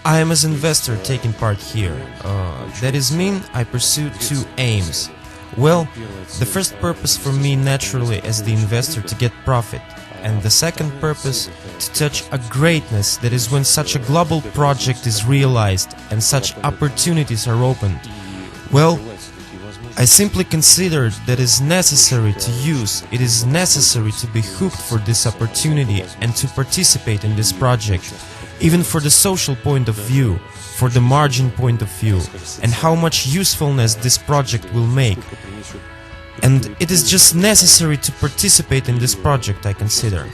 I am as investor taking part here. That is mean I pursue two aims. Well, the first purpose for me naturally as the investor to get profit, and the second purpose to touch a greatness that is when such a global project is realized and such opportunities are opened. Well, I simply consider that it is necessary to use, it is necessary to be hooked for this opportunity and to participate in this project, even for the social point of view, for the margin point of view, and how much usefulness this project will make. And it is just necessary to participate in this project, I consider.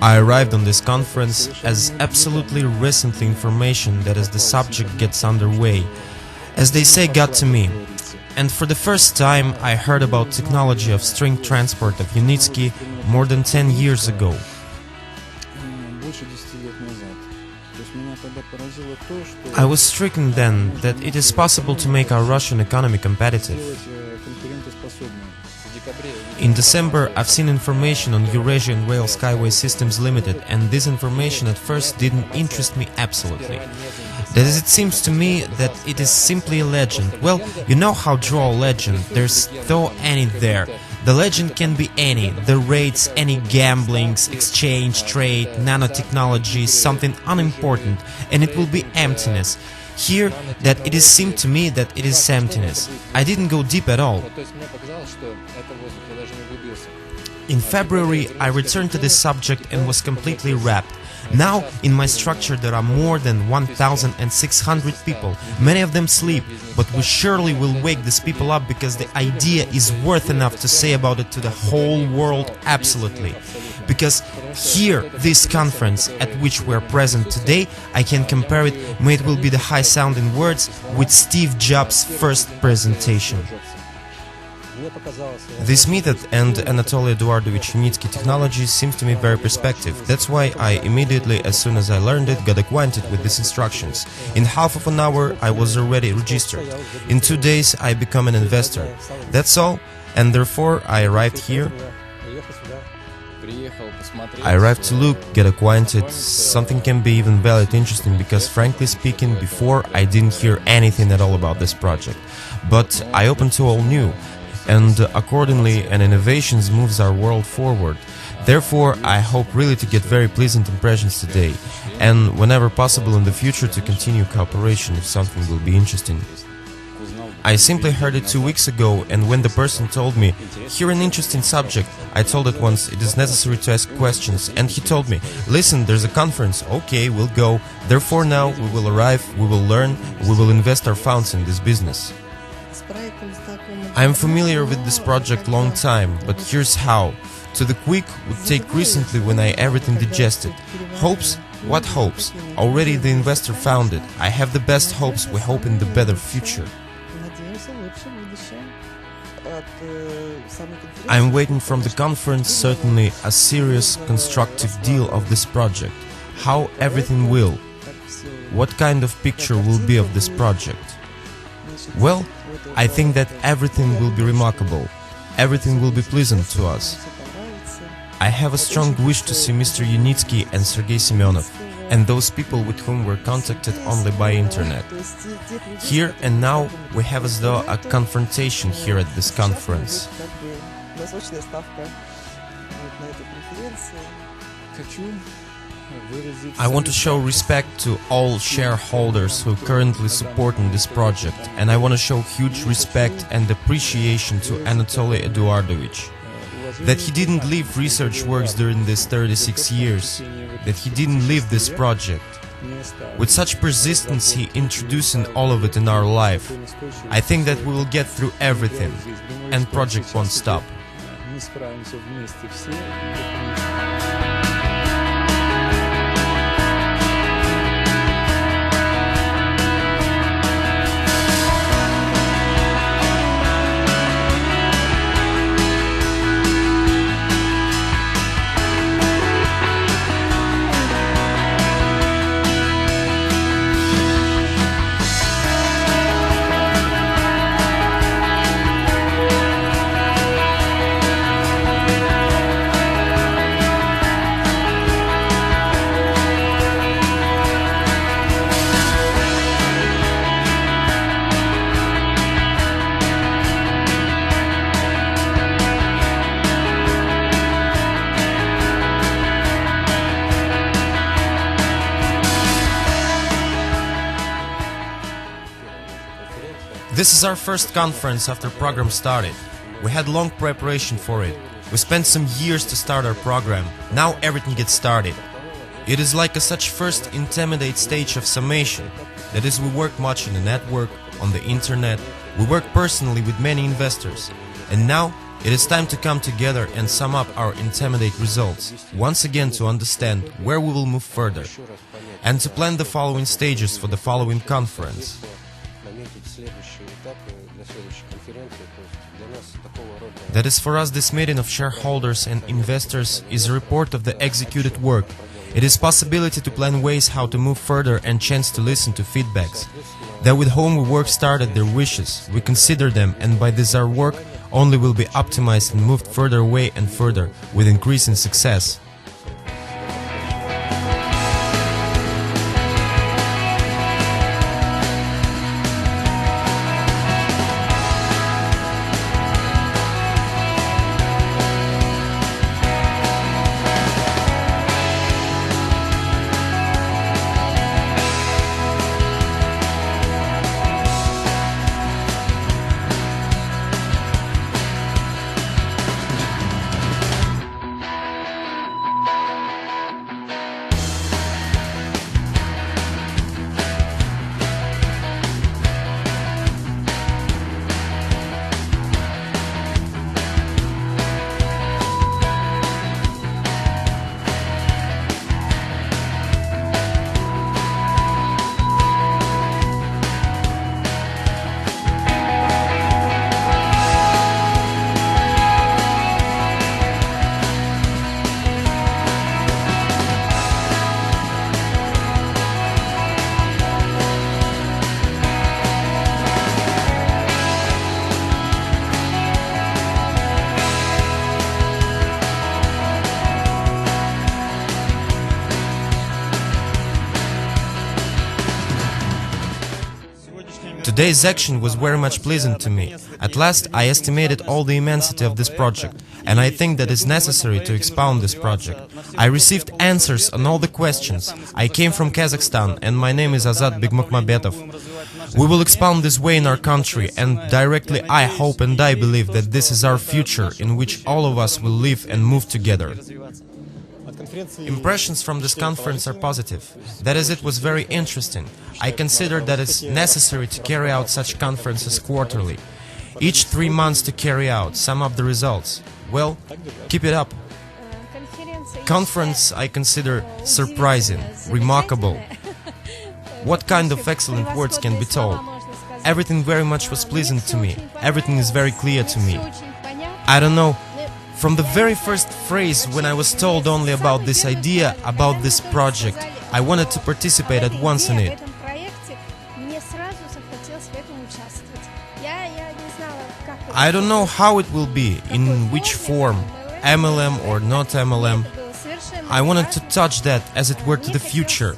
I arrived on this conference as absolutely recently information that as the subject gets underway, as they say, got to me. And for the first time I heard about technology of string transport of Unitsky more than 10 years ago. I was stricken then that it is possible to make our Russian economy competitive. In December, I've seen information on Eurasian Rail Skyway Systems Limited, and this information at first didn't interest me absolutely. That is, it seems to me that it is simply a legend. Well, you know how draw a legend, there's though any there. The legend can be any, the rates, any gamblings, exchange, trade, nanotechnology, something unimportant, and it will be emptiness. Here, that it is seemed to me that it is emptiness. I didn't go deep at all. In February, I returned to this subject and was completely wrapped. Now, in my structure there are more than 1,600 people. Many of them sleep, but we surely will wake these people up because the idea is worth enough to say about it to the whole world absolutely. Because here, this conference at which we are present today, I can compare it, may it will be the high-sounding words, with Steve Jobs' first presentation. This method and Anatoly Eduardovich Unitsky technology seems to me very perspective. That's why I immediately, as soon as I learned it, got acquainted with these instructions. In half of an hour I was already registered. In 2 days I become an investor. That's all, and therefore I arrived here. I arrived to look, get acquainted. Something can be even very interesting because, frankly speaking, before I didn't hear anything at all about this project. But I open to all new. And accordingly, an innovations moves our world forward. Therefore, I hope really to get very pleasant impressions today, and whenever possible in the future to continue cooperation if something will be interesting. I simply heard it 2 weeks ago, and when the person told me, "Here an interesting subject," I told at once, "It is necessary to ask questions," and he told me, "Listen, there's a conference, okay, we'll go. Therefore now we will arrive, we will learn, we will invest our funds in this business." I am familiar with this project long time, but here's how. To the quick would take recently when I everything digested. Hopes? What hopes? Already the investor found it. I have the best hopes, we hope in the better future. I am waiting from the conference certainly a serious constructive deal of this project. How everything will. What kind of picture will be of this project? Well, I think that everything will be remarkable, everything will be pleasant to us. I have a strong wish to see Mr. Unitsky and Sergei Semyonov, and those people with whom we're contacted only by internet. Here and now we have as though a confrontation here at this conference. I want to show respect to all shareholders who are currently supporting this project, and I want to show huge respect and appreciation to Anatoly Eduardovich. That he didn't leave research works during these 36 years, that he didn't leave this project. With such persistence he introducing all of it in our life. I think that we will get through everything, and project won't stop. This is our first conference after program started. We had long preparation for it. We spent some years to start our program. Now everything gets started. It is like a such first intermediate stage of summation. That is, we work much in the network, on the internet. We work personally with many investors. And now it is time to come together and sum up our intermediate results, once again to understand where we will move further, and to plan the following stages for the following conference. That is, for us, this meeting of shareholders and investors is a report of the executed work. It is possibility to plan ways how to move further and chance to listen to feedbacks. That with whom we work started their wishes, we consider them, and by this our work only will be optimized and moved further away and further with increasing success. Today's action was very much pleasant to me. At last I estimated all the immensity of this project, and I think that it's necessary to expound this project. I received answers on all the questions. I came from Kazakhstan, and my name is Azat Bigmukmabetov. We will expound this way in our country, and directly I hope and I believe that this is our future, in which all of us will live and move together. Impressions from this conference are positive. That is, it was very interesting. I consider that it's necessary to carry out such conferences quarterly. Each 3 months to carry out, sum up the results. Well, keep it up. Conference I consider surprising, remarkable. What kind of excellent words can be told? Everything very much was pleasant to me. Everything is very clear to me. I don't know. From the very first phrase, when I was told only about this idea, about this project, I wanted to participate at once in it. I don't know how it will be, in which form, MLM or not MLM. I wanted to touch that, as it were, to the future.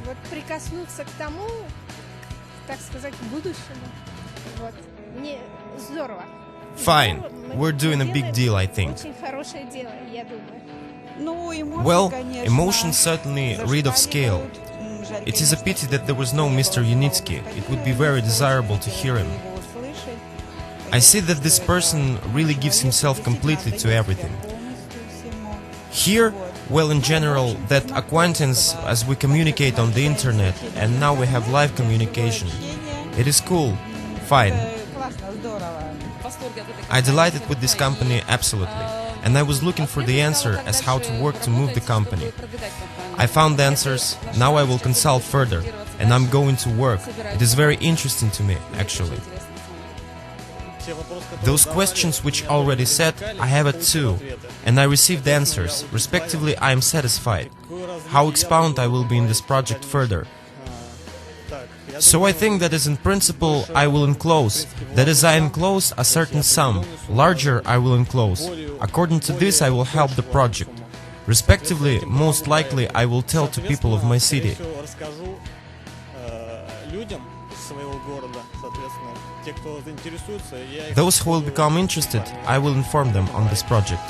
Fine, we're doing a big deal, I think. Well, emotions certainly rid of scale. It is a pity that there was no Mr. Unitsky. It would be very desirable to hear him. I see that this person really gives himself completely to everything. Here, well, in general, that acquaintance as we communicate on the internet, and now we have live communication. It is cool. Fine. I delighted with this company absolutely, and I was looking for the answer as how to work to move the company. I found the answers, now I will consult further, and I'm going to work. It is very interesting to me, actually. Those questions which already said, I have it too, and I received answers. Respectively, I am satisfied. How expound I will be in this project further. So I think that is in principle I will enclose, that is I enclose a certain sum, larger I will enclose. According to this I will help the project. Respectively, most likely I will tell to people of my city. Those who will become interested, I will inform them on this project.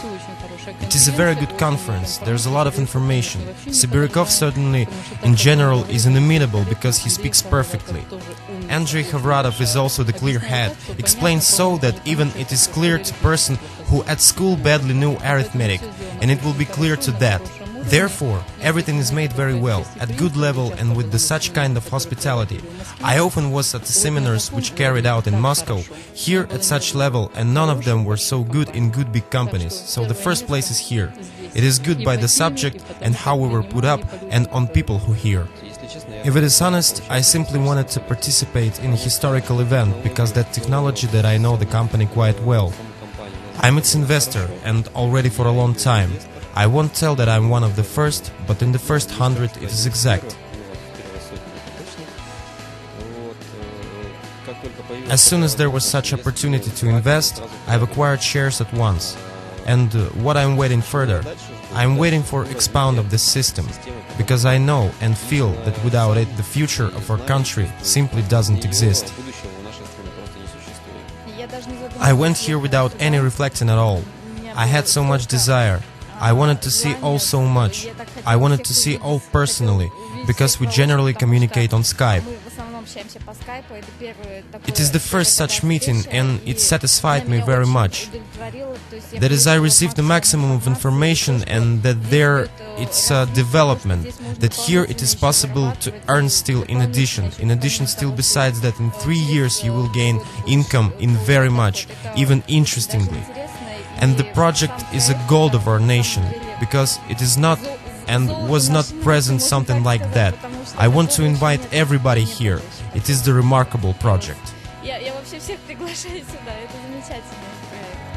It is a very good conference, there's a lot of information. Sibirikov certainly, in general, is inimitable because he speaks perfectly. Andrei Havratov is also the clear head, explains so that even it is clear to person who at school badly knew arithmetic, and it will be clear to that. Therefore, everything is made very well, at good level and with such kind of hospitality. I often was at the seminars which carried out in Moscow, here at such level, and none of them were so good in good big companies, so the first place is here. It is good by the subject and how we were put up and on people who hear. If it is honest, I simply wanted to participate in a historical event because that technology that I know the company quite well. I'm its investor and already for a long time. I won't tell that I'm one of the first, but in the first 100 it is exact. As soon as there was such opportunity to invest, I've acquired shares at once. And what I'm waiting further? I'm waiting for expound of this system, because I know and feel that without it the future of our country simply doesn't exist. I went here without any reflecting at all. I had so much desire. I wanted to see all so much. I wanted to see all personally, because we generally communicate on Skype. It is the first such meeting and it satisfied me very much. That is, I received the maximum of information and that there it's a development, that here it is possible to earn still in addition still besides that in 3 years you will gain income in very much, even interestingly. And the project is a gold of our nation, because it is not and was not present something like that. I want to invite everybody here. It is the remarkable project. Я вообще всех приглашаю сюда, это замечательный проект.